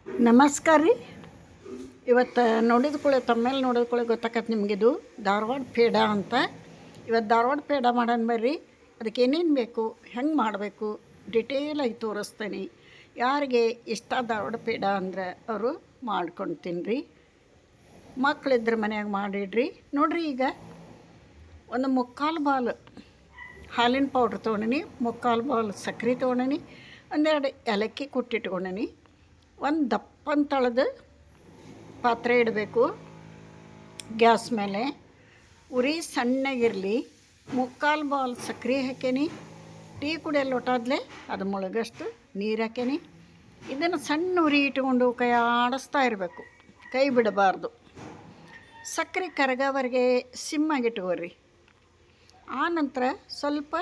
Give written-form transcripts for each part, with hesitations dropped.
ನಮಸ್ಕಾರ ರೀ. ಇವತ್ತು ನೋಡಿದ ಕೂಡಲೇ ತಮ್ಮೇಲೆ ನೋಡಿದ ಕೂಡಲೇ ಗೊತ್ತಾಕತ್ತೆ ನಿಮಗಿದು ಧಾರವಾಡ ಪೇಡ ಅಂತ. ಇವತ್ತು ಧಾರವಾಡ ಪೇಡ ಮಾಡೋಣ ಬರ್ರಿ. ಅದಕ್ಕೆ ಏನೇನು ಬೇಕು, ಹೆಂಗೆ ಮಾಡಬೇಕು ಡಿಟೇಲಾಗಿ ತೋರಿಸ್ತೇನೆ. ಯಾರಿಗೆ ಇಷ್ಟ ಧಾರವಾಡ ಪೇಡ ಅಂದ್ರೆ ಅವರು ಮಾಡ್ಕೊಂಡು ತಿನ್ನಿರಿ. ಮಕ್ಕಳಿದ್ರೆ ಮನ್ಯಾಗ ಮಾಡಿಡ್ರಿ. ನೋಡಿರಿ, ಈಗ ಒಂದು ಮುಕ್ಕಾಲು ಬಾಲ್ ಹಾಲಿನ ಪೌಡ್ರ್ ತೊಗೊಂಡಿನಿ, ಮುಕ್ಕಾಲು ಬಾಲ್ ಸಕ್ಕರೆ ತೊಗೊಂಡಿನಿ, ಒಂದೆರಡು ಏಲಕ್ಕಿ ಕುಟ್ಟಿಟ್ಕೊಂಡಿನಿ. ಒಂದು ದಪ್ಪನ ತಳದ ಪಾತ್ರೆ ಇಡಬೇಕು ಗ್ಯಾಸ್ ಮೇಲೆ. ಉರಿ ಸಣ್ಣಗಿರಲಿ. ಮುಕ್ಕಾಲು ಬಾಲ್ ಸಕ್ಕರೆ ಹಾಕೇನಿ. ಟೀ ಕುಡಿಯೋ ಲೋಟಾದ್ಲೆ ಅದು ಮುಳುಗಷ್ಟು ನೀರು ಹಾಕೇನಿ. ಇದನ್ನು ಸಣ್ಣ ಉರಿ ಇಟ್ಕೊಂಡು ಕೈ ಆಡಿಸ್ತಾ ಇರಬೇಕು, ಕೈ ಬಿಡಬಾರ್ದು. ಸಕ್ಕರೆ ಕರಗೋವರೆಗೆ ಸಿಮ್ಮಾಗಿಟ್ಕೋರಿ. ಆನಂತರ ಸ್ವಲ್ಪ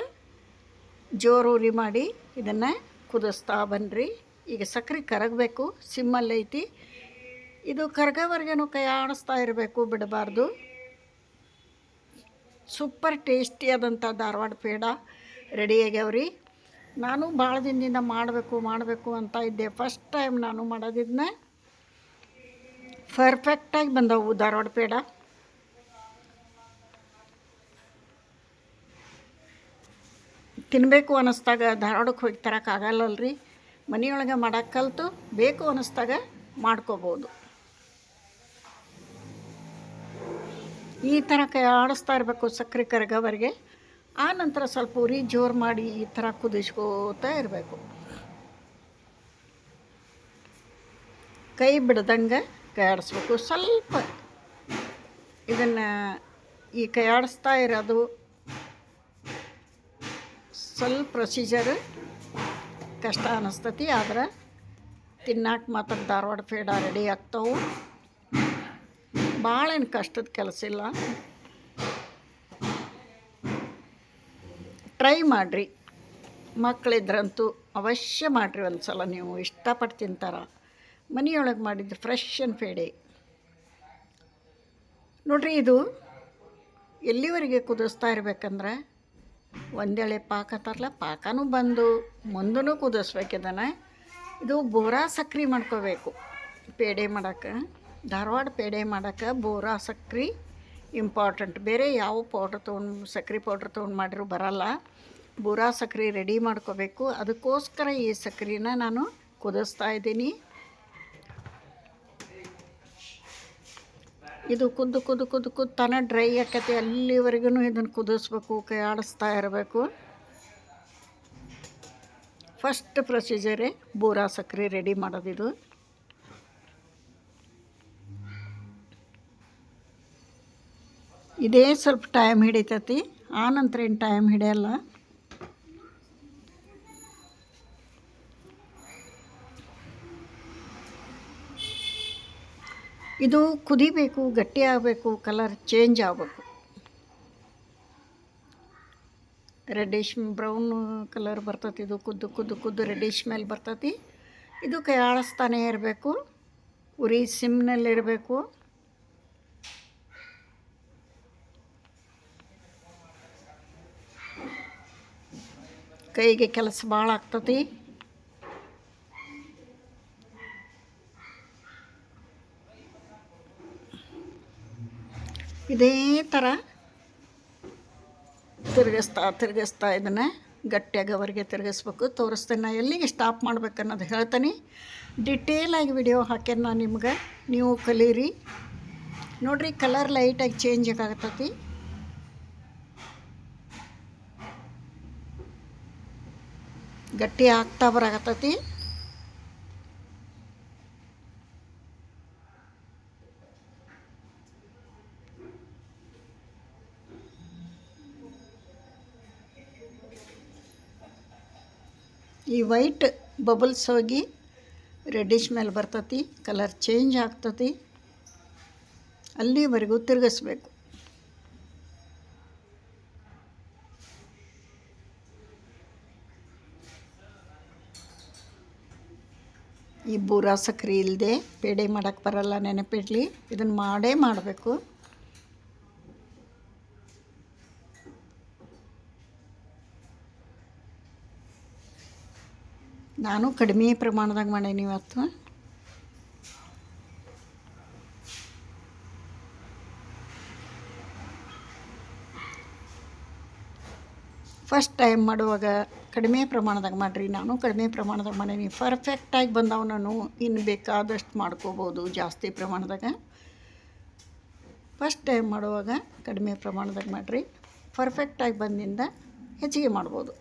ಜೋರು ಉರಿ ಮಾಡಿ ಇದನ್ನು ಕುದಿಸ್ತಾ ಬನ್ನಿರಿ. ಈಗ ಸಕ್ಕರೆ ಕರಗಬೇಕು, ಸಿಮ್ಮಲ್ಲೈತಿ. ಇದು ಕರಗೋವರೆಗೂ ಕೈ ಆಡಿಸ್ತಾ ಇರಬೇಕು, ಬಿಡಬಾರ್ದು. ಸೂಪರ್ ಟೇಸ್ಟಿಯಾದಂಥ ಧಾರವಾಡ ಪೇಡ ರೆಡಿ ಆಗ್ಯಾವ್ರಿ. ನಾನು ಭಾಳ ದಿನದಿಂದ ಮಾಡಬೇಕು ಅಂತ ಇದ್ದೆ. ಫಸ್ಟ್ ಟೈಮ್ ನಾನು ಮಾಡೋದಿದ್ನ ಪರ್ಫೆಕ್ಟಾಗಿ ಬಂದವು ಧಾರವಾಡ ಪೇಡ. ತಿನ್ನಬೇಕು ಅನ್ನಿಸ್ದಾಗ ಧಾರವಾಡಕ್ಕೆ ಹೋಗಿ ತರೋಕ್ಕಾಗಲ್ಲಲ್ರಿ. ಮನೆಯೊಳಗೆ ಮಾಡೋಕ್ಕೆ ಕಲಿತು ಬೇಕು ಅನ್ನಿಸ್ದಾಗ ಮಾಡ್ಕೋಬೋದು. ಈ ಥರ ಕೈ ಆಡಿಸ್ತಾ ಇರಬೇಕು ಸಕ್ಕರೆ ಕರಗೋವರೆಗೆ. ಆ ನಂತರ ಸ್ವಲ್ಪ ಉರಿ ಜೋರು ಮಾಡಿ ಈ ಥರ ಕುದಿಸ್ಕೋತಾ ಇರಬೇಕು. ಕೈ ಬಿಡ್ದಂಗೆ ಕೈ ಆಡಿಸ್ಬೇಕು. ಸ್ವಲ್ಪ ಇದನ್ನು ಈ ಕೈ ಆಡಿಸ್ತಾ ಇರೋದು ಸ್ವಲ್ಪ ಪ್ರೊಸೀಜರ್ ಕಷ್ಟ ಅನ್ನಿಸ್ತತಿ, ಆದ್ರೆ ತಿನ್ನಕ್ಕೆ ಮಾತ್ರ ಧಾರವಾಡ ಪೇಡ ರೆಡಿ ಆಗ್ತಾವೆ. ಭಾಳ ಏನು ಕಷ್ಟದ ಕೆಲಸ ಇಲ್ಲ. ಟ್ರೈ ಮಾಡಿರಿ. ಮಕ್ಕಳಿದ್ರಂತೂ ಅವಶ್ಯ ಮಾಡಿರಿ ಒಂದು ಸಲ. ನೀವು ಇಷ್ಟಪಟ್ಟು ತಿಂತಾರ. ಮನೆಯೊಳಗೆ ಮಾಡಿದ್ದು ಫ್ರೆಶ್ ಆ್ಯಂಡ್ ಪೇಡೆ ನೋಡಿರಿ. ಇದು ಎಲ್ಲಿವರೆಗೆ ಕುದಿಸ್ತಾ ಇರ್ಬೇಕಂದ್ರೆ, ಒಂದೇಳೆ ಪಾಕ ತರಲ ಪಾಕನೂ ಬಂದು ಮುಂದೂ ಕುದಿಸ್ಬೇಕು. ಇದನ್ನು ಇದು ಬೋರಾ ಸಕ್ರೆ ಮಾಡ್ಕೋಬೇಕು ಪೇಡೆ ಮಾಡೋಕ್ಕೆ. ಧಾರವಾಡ ಪೇಡೆ ಮಾಡೋಕ್ಕೆ ಬೋರಾ ಸಕ್ರೆ ಇಂಪಾರ್ಟೆಂಟ್. ಬೇರೆ ಯಾವ ಪೌಡ್ರ್ ತೊಗೊಂಡು ಸಕ್ರೆ ಪೌಡ್ರ್ ತೊಗೊಂಡು ಮಾಡಿರೂ ಬರಲ್ಲ. ಬೋರಾ ಸಕ್ರೆ ರೆಡಿ ಮಾಡ್ಕೋಬೇಕು. ಅದಕ್ಕೋಸ್ಕರ ಈ ಸಕ್ರೆನ ನಾನು ಕುದಿಸ್ತಾ ಇದ್ದೀನಿ. ಇದು ಕುದ್ದು ತಾನೇ ಡ್ರೈ ಆಕತಿ. ಅಲ್ಲಿವರೆಗೂ ಇದನ್ನು ಕುದಿಸ್ಬೇಕು, ಕೈ ಆಡಿಸ್ತಾ ಇರಬೇಕು. ಫಸ್ಟ್ ಪ್ರೊಸೀಜರೇ ಬೋರಾ ಸಕ್ಕರೆ ರೆಡಿ ಮಾಡೋದಿದು. ಇದೇ ಸ್ವಲ್ಪ ಟೈಮ್ ಹಿಡಿತೈತಿ, ಆನಂತರ ಏನು ಟೈಮ್ ಹಿಡಿಯಲ್ಲ. ಇದು ಕುದಿಬೇಕು, ಗಟ್ಟಿ ಆಗಬೇಕು, ಕಲರ್ ಚೇಂಜ್ ಆಗಬೇಕು. ರೆಡ್ಡಿಶ್ ಬ್ರೌನ್ ಕಲರ್ ಬರ್ತೈತಿ. ಇದು ಕುದ್ದು ರೆಡ್ಡಿಶ್ ಮೇಲೆ ಬರ್ತೈತಿ. ಇದು ಕೈ ಆಳಿಸ್ತಾನೇ ಇರಬೇಕು. ಉರಿ ಸಿಮ್ನಲ್ಲಿರಬೇಕು. ಕೈಗೆ ಕೆಲಸ ಭಾಳ ಆಗ್ತತಿ. ಇದೇ ಥರ ತಿರುಗಿಸ್ತಾ ಇದನ್ನು ಗಟ್ಟಿಯಾಗೋವರೆಗೆ ತಿರುಗಿಸ್ಬೇಕು. ತೋರಿಸ್ತೇನೆ ನಾನು ಎಲ್ಲಿಗೆ ಸ್ಟಾಪ್ ಮಾಡ್ಬೇಕು ಅನ್ನೋದು ಹೇಳ್ತೀನಿ. ಡಿಟೇಲಾಗಿ ವಿಡಿಯೋ ಹಾಕ್ಯಾನ ನಾನು ನಿಮ್ಗೆ, ನೀವು ಕಲೀರಿ. ನೋಡಿರಿ, ಕಲರ್ ಲೈಟಾಗಿ ಚೇಂಜ್ ಆಗತ್ತತಿ. ಗಟ್ಟಿ ಆಗ್ತಾ ಬರಾಕತ್ತತಿ. ಈ ವೈಟ್ ಬಬಲ್ಸ್ ಹೋಗಿ ರೆಡ್ಡಿಶ್ ಮೇಲೆ ಬರ್ತತಿ, ಕಲರ್ ಚೇಂಜ್ ಆಗ್ತತಿ. ಅಲ್ಲಿವರೆಗೂ ತಿರುಗಿಸ್ಬೇಕು. ಈ ಬೋರಾ ಸಕ್ರೆ ಇಲ್ಲದೆ ಪೇಡೆ ಮಾಡೋಕ್ಕೆ ಬರಲ್ಲ, ನೆನಪಿಡಲಿ. ಇದನ್ನು ಮಾಡಬೇಕು. ನಾನು ಕಡಿಮೆ ಪ್ರಮಾಣದಾಗ ಮಾಡೀನಿ ಇವತ್ತು. ಫಸ್ಟ್ ಟೈಮ್ ಮಾಡುವಾಗ ಕಡಿಮೆ ಪ್ರಮಾಣದಾಗ ಮಾಡಿರಿ. ನಾನು ಕಡಿಮೆ ಪ್ರಮಾಣದಾಗ ಮಾಡೀನಿ, ಪರ್ಫೆಕ್ಟಾಗಿ ಬಂದವು. ನಾನು ಇನ್ನು ಬೇಕಾದಷ್ಟು ಮಾಡ್ಕೋಬೋದು ಜಾಸ್ತಿ ಪ್ರಮಾಣದಾಗ. ಫಸ್ಟ್ ಟೈಮ್ ಮಾಡುವಾಗ ಕಡಿಮೆ ಪ್ರಮಾಣದಾಗ ಮಾಡಿರಿ, ಪರ್ಫೆಕ್ಟಾಗಿ ಬಂದಿಂದ ಹೆಚ್ಚಿಗೆ ಮಾಡ್ಬೋದು.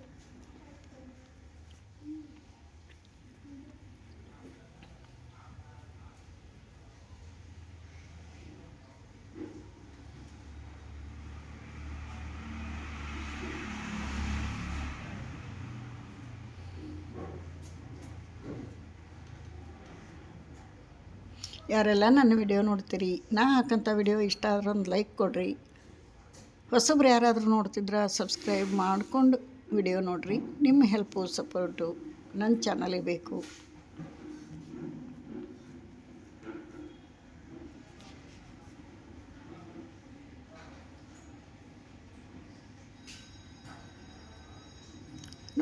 ಯಾರೆಲ್ಲ ನನ್ನ ವಿಡಿಯೋ ನೋಡ್ತೀರಿ, ನಾ ಹಾಕಂಥ ವಿಡಿಯೋ ಇಷ್ಟ ಆದ್ರೆ ಒಂದು ಲೈಕ್ ಕೊಡಿರಿ. ಹೊಸಬ್ರು ಯಾರಾದರೂ ನೋಡ್ತಿದ್ರೆ ಸಬ್ಸ್ಕ್ರೈಬ್ ಮಾಡಿಕೊಂಡು ವಿಡಿಯೋ ನೋಡಿರಿ. ನಿಮ್ಮ ಹೆಲ್ಪು ಸಪೋರ್ಟು ನನ್ನ ಚಾನಲಿಗೆ ಬೇಕು.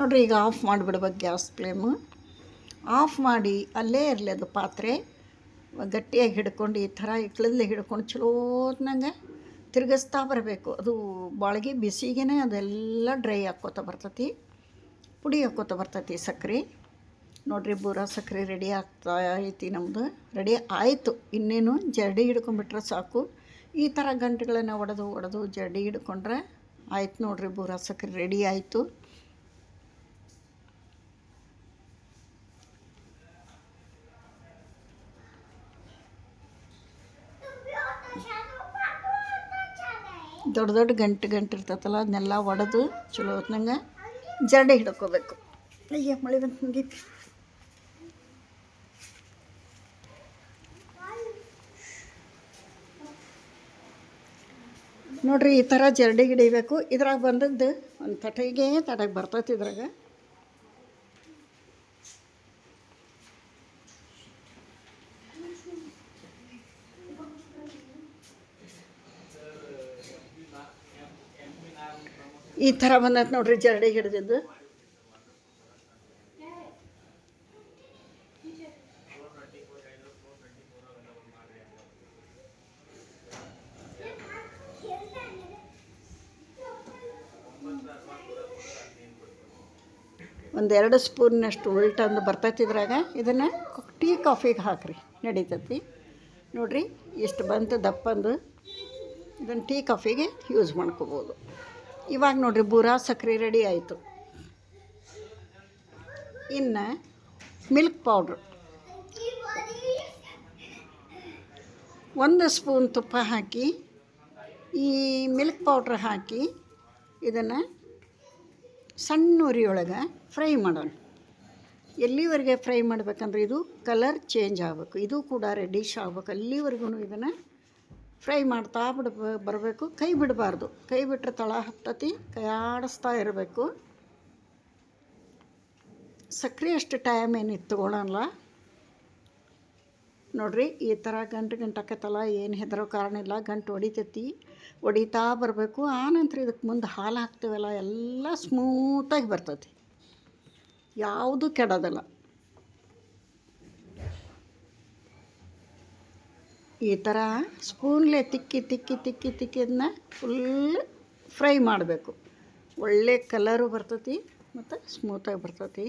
ನೋಡಿರಿ, ಈಗ ಆಫ್ ಮಾಡಿಬಿಡ್ಬೇಕು ಗ್ಯಾಸ್ ಫ್ಲೇಮು. ಆಫ್ ಮಾಡಿ ಅಲ್ಲೇ ಇರಲಿ ಅದು ಪಾತ್ರೆ. ಗಟ್ಟಿಯಾಗಿ ಹಿಡ್ಕೊಂಡು ಈ ಥರ ಇಕ್ಳಲ್ಲಿ ಹಿಡ್ಕೊಂಡು ಚಲೋತ್ನಂಗೆ ತಿರುಗಿಸ್ತಾ ಬರಬೇಕು. ಅದು ಬಾಳ್ಗೆ ಬಿಸಿಗೇ ಅದೆಲ್ಲ ಡ್ರೈ ಹಾಕ್ಕೋತ ಬರ್ತೈತಿ, ಪುಡಿ ಹಾಕ್ಕೋತ ಬರ್ತೈತಿ ಸಕ್ಕರೆ. ನೋಡಿರಿ, ಬೂರ ಸಕ್ಕರೆ ರೆಡಿ ಆಗ್ತಾ ಐತಿ. ನಮ್ಮದು ರೆಡಿ ಆಯಿತು. ಇನ್ನೇನು ಜರಡಿ ಹಿಡ್ಕೊಂಡ್ಬಿಟ್ರೆ ಸಾಕು. ಈ ಥರ ಗಂಟುಗಳನ್ನು ಒಡೆದು ಜರಡಿ ಹಿಡ್ಕೊಂಡ್ರೆ ಆಯ್ತು. ನೋಡಿರಿ, ಬೂರ ಸಕ್ಕರೆ ರೆಡಿ ಆಯಿತು. ದೊಡ್ಡ ದೊಡ್ಡ ಗಂಟು ಇರ್ತೈತಲ್ಲ, ಅದನ್ನೆಲ್ಲ ಒಡೆದು ಚಲೋ ಹೊತ್ನಂಗೆ ಜರಡಿ ಹಿಡ್ಕೋಬೇಕು. ಅಯ್ಯ, ಮಳೆ ಬಂತು ಮುಗೀತು. ನೋಡಿರಿ, ಈ ಥರ ಜರಡಿ ಹಿಡಿಬೇಕು. ಇದ್ರಾಗ ಬಂದದ್ದು ಒಂದು ತಟಗೆ ಬರ್ತೈತಿ. ಇದ್ರಾಗ ಈ ಥರ ಬಂದೈತೆ ನೋಡಿರಿ ಜರಡಿ ಹಿಡಿದಿದ್ದು. ಒಂದೆರಡು ಸ್ಪೂನ್ನಷ್ಟು ಉಲ್ಟಂದು ಬರ್ತೈತಿ ಇದ್ರಾಗ. ಇದನ್ನು ಟೀ ಕಾಫಿಗೆ ಹಾಕಿರಿ, ನಡೀತೈತಿ. ನೋಡಿರಿ, ಎಷ್ಟು ಬಂತು ದಪ್ಪಂದು. ಇದನ್ನು ಟೀ ಕಾಫಿಗೆ ಯೂಸ್ ಮಾಡ್ಕೋಬೋದು. ಇವಾಗ ನೋಡಿರಿ, ಬೂರ ಸಕ್ಕರೆ ರೆಡಿ ಆಯಿತು. ಇನ್ನು ಮಿಲ್ಕ್ ಪೌಡ್ರ್ 1 ಸ್ಪೂನ್ ತುಪ್ಪ ಹಾಕಿ, ಈ ಮಿಲ್ಕ್ ಪೌಡ್ರ್ ಹಾಕಿ ಇದನ್ನು ಸಣ್ಣ ಉರಿಯೊಳಗೆ ಫ್ರೈ ಮಾಡೋಣ. ಎಲ್ಲಿವರೆಗೆ ಫ್ರೈ ಮಾಡಬೇಕಂದ್ರೆ ಇದು ಕಲರ್ ಚೇಂಜ್ ಆಗಬೇಕು, ಇದು ಕೂಡ ರೆಡ್ಡಿಶ್ ಆಗಬೇಕು. ಅಲ್ಲಿವರೆಗೂ ಇದನ್ನು ಫ್ರೈ ಮಾಡ್ತಾ ಬರಬೇಕು. ಕೈ ಬಿಡಬಾರ್ದು, ಕೈ ಬಿಟ್ಟರೆ ತಳ ಹತ್ತತಿ. ಕೈ ಆಡಿಸ್ತಾ ಇರಬೇಕು. ಸಕ್ಕರೆ ಅಷ್ಟು ಟೈಮ್ ಏನು ತೊಗೊಳಲ್ಲ. ನೋಡಿರಿ, ಈ ಥರ ಗಂಟು ಆಕತ್ತಲ್ಲ, ಏನು ಹೆದರೋ ಕಾರಣ ಇಲ್ಲ. ಗಂಟು ಹೊಡಿತಾ ಬರಬೇಕು. ಆನಂತರ ಇದಕ್ಕೆ ಮುಂದೆ ಹಾಲು ಹಾಕ್ತೀವಲ್ಲ, ಎಲ್ಲ ಸ್ಮೂತಾಗಿ ಬರ್ತೈತಿ, ಯಾವುದೂ ಕೆಡೋದಿಲ್ಲ. ಈ ಥರ ಸ್ಪೂನ್ಲೆ ತಿಕ್ಕಿ ಅದನ್ನ ಫುಲ್ ಫ್ರೈ ಮಾಡಬೇಕು. ಒಳ್ಳೆ ಕಲರು ಬರ್ತೈತಿ ಮತ್ತು ಸ್ಮೂತಾಗಿ ಬರ್ತೈತಿ.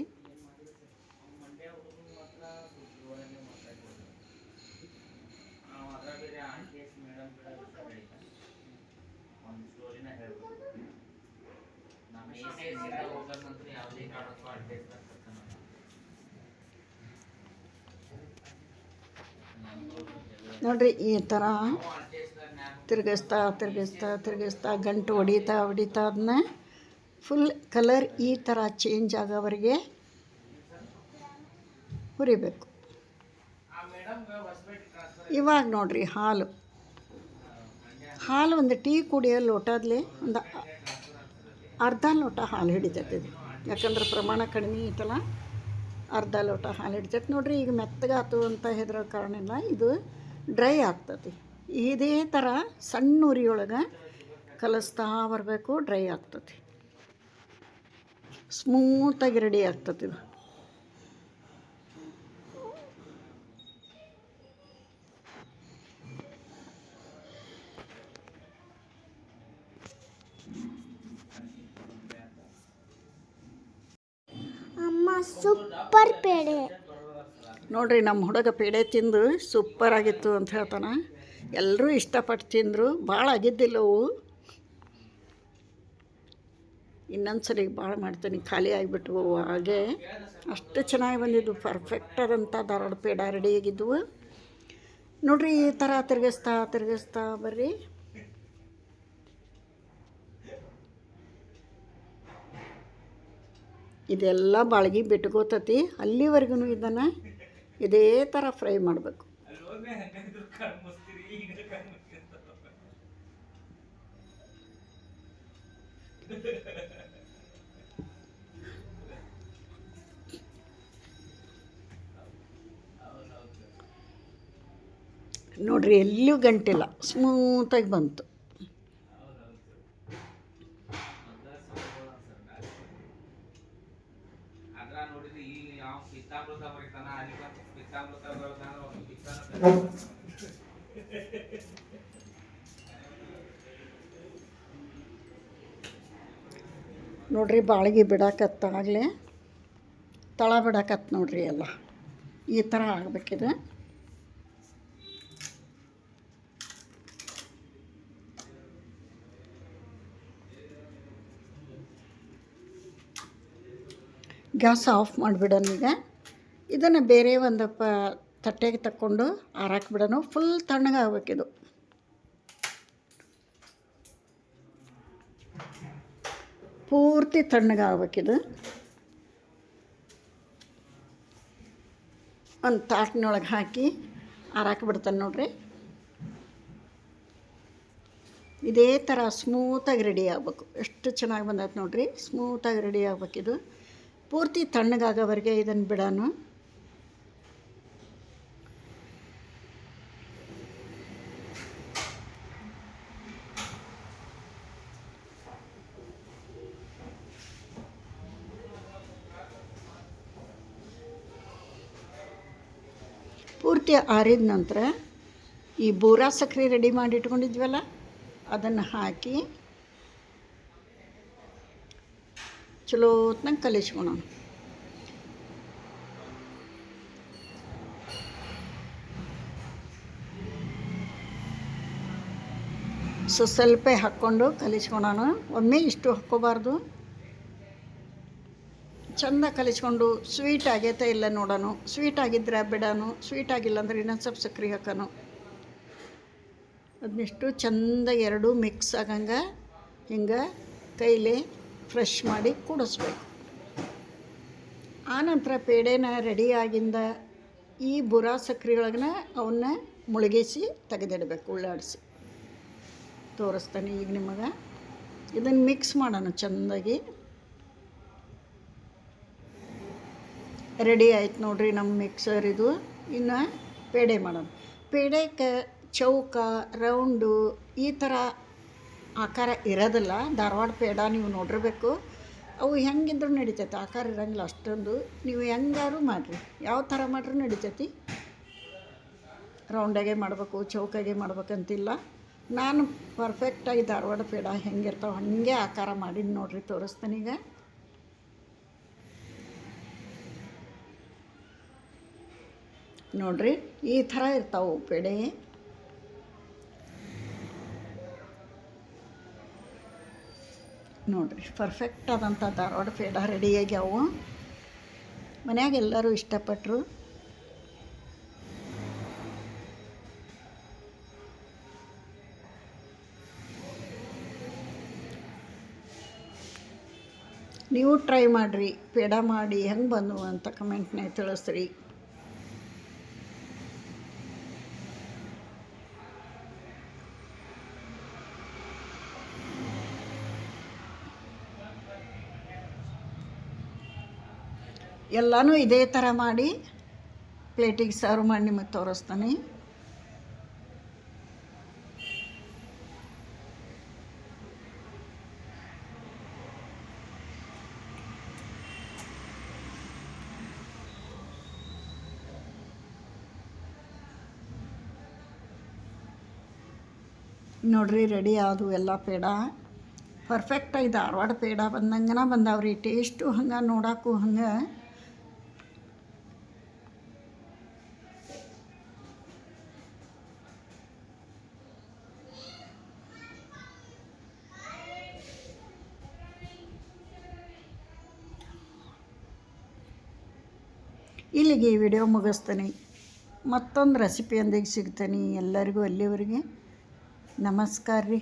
ನೋಡಿರಿ, ಈ ಥರ ತಿರುಗಿಸ್ತಾ ಗಂಟು ಹೊಡಿತಾ ಅದನ್ನ ಫುಲ್ ಕಲರ್ ಈ ಥರ ಚೇಂಜ್ ಆಗೋವರೆಗೆ ಹುರಿಬೇಕು. ಇವಾಗ ನೋಡಿರಿ, ಹಾಲು ಒಂದು ಟೀ ಕುಡಿಯೋ ಲೋಟದಲ್ಲಿ ಒಂದು ಅರ್ಧ ಲೋಟ ಹಾಲು ಹಿಡಿತೈತಿ. ಯಾಕಂದ್ರೆ ಪ್ರಮಾಣ ಕಡಿಮೆ ಐತಲ್ಲ, ಅರ್ಧ ಲೋಟ ಹಾಲು ಹಿಡಿತೈತಿ. ನೋಡಿರಿ, ಈಗ ಮೆತ್ತಗಾತು ಅಂತ ಹೆದರೋ ಕಾರಣ ಇಲ್ಲ, ಇದು ಡ್ರೈ ಆಗ್ತತಿ. ಇದೇ ಥರ ಸಣ್ಣ ಉರಿಯೊಳಗೆ ಕಲಿಸ್ತಾ ಬರಬೇಕು. ಡ್ರೈ ಆಗ್ತತಿ, ಸ್ಮೂತಾಗಿ ರೆಡಿ ಆಗ್ತತಿ ಇದು. ಸೂಪರ್ ಪೇಡೆ ನೋಡ್ರಿ ನಮ್ಮ ಹುಡುಗ ಪೇಡೆ ತಿಂದು ಸೂಪರ್ ಆಗಿತ್ತು ಅಂತ ಹೇಳ್ತಾನೆ. ಎಲ್ಲರೂ ಇಷ್ಟಪಟ್ಟು ತಿಂದರು. ಭಾಳ ಆಗಿದ್ದಿಲ್ಲವು, ಇನ್ನೊಂದ್ಸರಿ ಭಾಳ ಮಾಡ್ತೀನಿ. ಖಾಲಿ ಆಗಿಬಿಟ್ವು ಹಾಗೆ. ಅಷ್ಟು ಚೆನ್ನಾಗಿ ಬಂದಿದ್ವು. ಪರ್ಫೆಕ್ಟ್ ಆದಂಥ ಧಾರವಾಡ ಪೇಡ ರೆಡಿಯಾಗಿದ್ದವು. ನೋಡ್ರಿ ಈ ಥರ ತಿರುಗಿಸ್ತಾ ಬರ್ರಿ. ಇದೆಲ್ಲ ಬಾಳ್ಗಿ ಬಿಟ್ಕೋತತಿ. ಅಲ್ಲಿವರೆಗೂ ಇದನ್ನು ಇದೇ ಥರ ಫ್ರೈ ಮಾಡಬೇಕು. ನೋಡ್ರಿ ಎಲ್ಲೂ ಗಂಟಿಲ್ಲ, ಸ್ಮೂತಾಗಿ ಬಂತು. ನೋಡ್ರಿ ಬಾಳಿಗೆ ಬಿಡಾಕತ್ತಾಗಲೇ ತಳ ಬಿಡಾಕತ್ತು ನೋಡ್ರಿ. ಎಲ್ಲ ಈ ಥರ ಆಗಬೇಕಿದೆ. ಗ್ಯಾಸ್ ಆಫ್ ಮಾಡಿಬಿಡೋಣ. ಈಗ ಇದನ್ನು ಬೇರೆ ಒಂದು ತಟ್ಟೆಗೆ ತಕ್ಕೊಂಡು ಆರಾಕ್ಬಿಡೋಣ. ಫುಲ್ ತಣ್ಣಗೆ ಆಗ್ಬೇಕಿದು. ಪೂರ್ತಿ ತಣ್ಣಗೆ ಆಗ್ಬೇಕಿದು. ಒಂದು ತಾಟಿನೊಳಗೆ ಹಾಕಿ ಆರಾಕ್ಬಿಡ್ತಾನೆ ನೋಡ್ರಿ. ಇದೇ ಥರ ಸ್ಮೂತಾಗಿ ರೆಡಿ ಆಗಬೇಕು. ಎಷ್ಟು ಚೆನ್ನಾಗಿ ಬಂದೈತೆ ನೋಡ್ರಿ. ಸ್ಮೂತಾಗಿ ರೆಡಿ ಆಗಬೇಕಿದು. ಪೂರ್ತಿ ತಣ್ಣಗಾಗೋವರೆಗೆ ಇದನ್ನು ಬಿಡೋಣ. ಪೂರ್ತಿ ಆರಿದ ನಂತರ ಈ ಬೂರಾ ಸಕ್ಕರೆ ರೆಡಿ ಮಾಡಿ ಇಟ್ಕೊಂಡಿದ್ವಲ್ಲ ಅದನ್ನು ಹಾಕಿ ಚಲೋ ಹೊತ್ನಾಗ ಕಲಿಸ್ಕೊಳೋಣ. ಸ್ವಲ್ಪ ಹಾಕ್ಕೊಂಡು ಕಲಿಸ್ಕೊಳೋಣ. ಒಮ್ಮೆ ಇಷ್ಟು ಹಾಕ್ಕೋಬಾರ್ದು. ಚೆಂದ ಕಲಿಸ್ಕೊಂಡು ಸ್ವೀಟ್ ಆಗೈತೆ ಇಲ್ಲ ನೋಡೋಣ. ಸ್ವೀಟ್ ಆಗಿದ್ರೆ ಬಿಡೋಣ. ಸ್ವೀಟ್ ಆಗಿಲ್ಲ ಅಂದ್ರೆ ಇನ್ನೊಂದು ಸ್ವಲ್ಪ ಸಕ್ಕರೆ ಹಾಕೋಣ. ಅದನ್ನಿಷ್ಟು ಚೆಂದ ಎರಡೂ ಮಿಕ್ಸ್ ಆಗಂಗೆ ಹಿಂಗೆ ಕೈಲಿ ಫ್ರೆಶ್ ಮಾಡಿ ಕೂಡಿಸ್ಬೇಕು. ಆನಂತರ ಪೇಡೆನ ರೆಡಿಯಾಗಿಂದ ಈ ಬುರಾ ಸಕ್ಕರೆ ಒಳಗನ ಅವನ್ನ ಮುಳುಗಿಸಿ ತೆಗೆದಿಡಬೇಕು. ಉಳ್ಳಾಡಿಸಿ ತೋರಿಸ್ತಾನೆ ಈಗ ನಿಮಗೆ. ಇದನ್ನು ಮಿಕ್ಸ್ ಮಾಡೋಣ ಚೆಂದಾಗಿ. ರೆಡಿ ಆಯ್ತು ನೋಡ್ರಿ ನಮ್ಮ ಮಿಕ್ಸರ್ ಇದು. ಇನ್ನು ಪೇಡೆ ಮಾಡೋಣ. ಪೇಡೆಗೆ ಚೌಕ ರೌಂಡು ಈ ಥರ ಆಕಾರ ಇರೋದಿಲ್ಲ. ಧಾರವಾಡ ಪೇಡ ನೀವು ನೋಡಿರ್ಬೇಕು. ಅವು ಹೆಂಗಿದ್ರು ನಡಿತೈತೆ. ಆಕಾರ ಇರೋಂಗಿಲ್ಲ ಅಷ್ಟೊಂದು. ನೀವು ಹೆಂಗಾರು ಮಾಡಿರಿ, ಯಾವ ಥರ ಮಾಡ್ರೂ ನಡಿತೈತಿ. ರೌಂಡಾಗೆ ಮಾಡಬೇಕು, ಚೌಕಾಗೆ ಮಾಡ್ಬೇಕಂತಿಲ್ಲ. ನಾನು ಪರ್ಫೆಕ್ಟಾಗಿ ಧಾರವಾಡ ಪೇಡ ಹೆಂಗಿರ್ತಾವೆ ಹಾಗೆ ಆಕಾರ ಮಾಡಿ ನೋಡ್ರಿ ತೋರಿಸ್ತೀನಿ ಈಗ. ನೋಡ್ರಿ ಈ ಥರ ಇರ್ತಾವೆ ಪೇಡೆ. ನೋಡ್ರಿ ಪರ್ಫೆಕ್ಟ್ ಆದಂಥ ಧಾರವಾಡ ಪೇಡ ರೆಡಿಯಾಗ್ಯಾವು. ಮನ್ಯಾಗ ಎಲ್ಲರೂ ಇಷ್ಟಪಟ್ಟರು. ನೀವು ಟ್ರೈ ಮಾಡಿರಿ, ಪೇಡ ಮಾಡಿ ಹೆಂಗೆ ಬಂದವು ಅಂತ ಕಮೆಂಟ್ನಾಗ ತಿಳಿಸ್ರಿ. ಎಲ್ಲನೂ ಇದೇ ಥರ ಮಾಡಿ ಪ್ಲೇಟಿಗೆ ಸರ್ವ್ ಮಾಡಿ ನಿಮಗೆ ತೋರಿಸ್ತಾನೆ. ನೋಡ್ರಿ ರೆಡಿ ಆದವು ಎಲ್ಲ ಪೇಡ. ಪರ್ಫೆಕ್ಟಾಗಿ ಧಾರವಾಡ ಪೇಡ ಬಂದಂಗನ ಬಂದಾವ್ರಿ. ಟೇಸ್ಟು ಹಂಗೆ ನೋಡೋಕ್ಕೂ ಹಂಗೆ ಇಲ್ಲಿಗೆ ಈ ವಿಡಿಯೋ ಮುಗಿಸ್ತೀನಿ. ಮತ್ತೊಂದು ರೆಸಿಪಿಯೊಂದಿಗೆ ಸಿಗ್ತೀನಿ. ಎಲ್ಲರಿಗೂ ಅಲ್ಲಿವರೆಗೆ ನಮಸ್ಕಾರ ರೀ.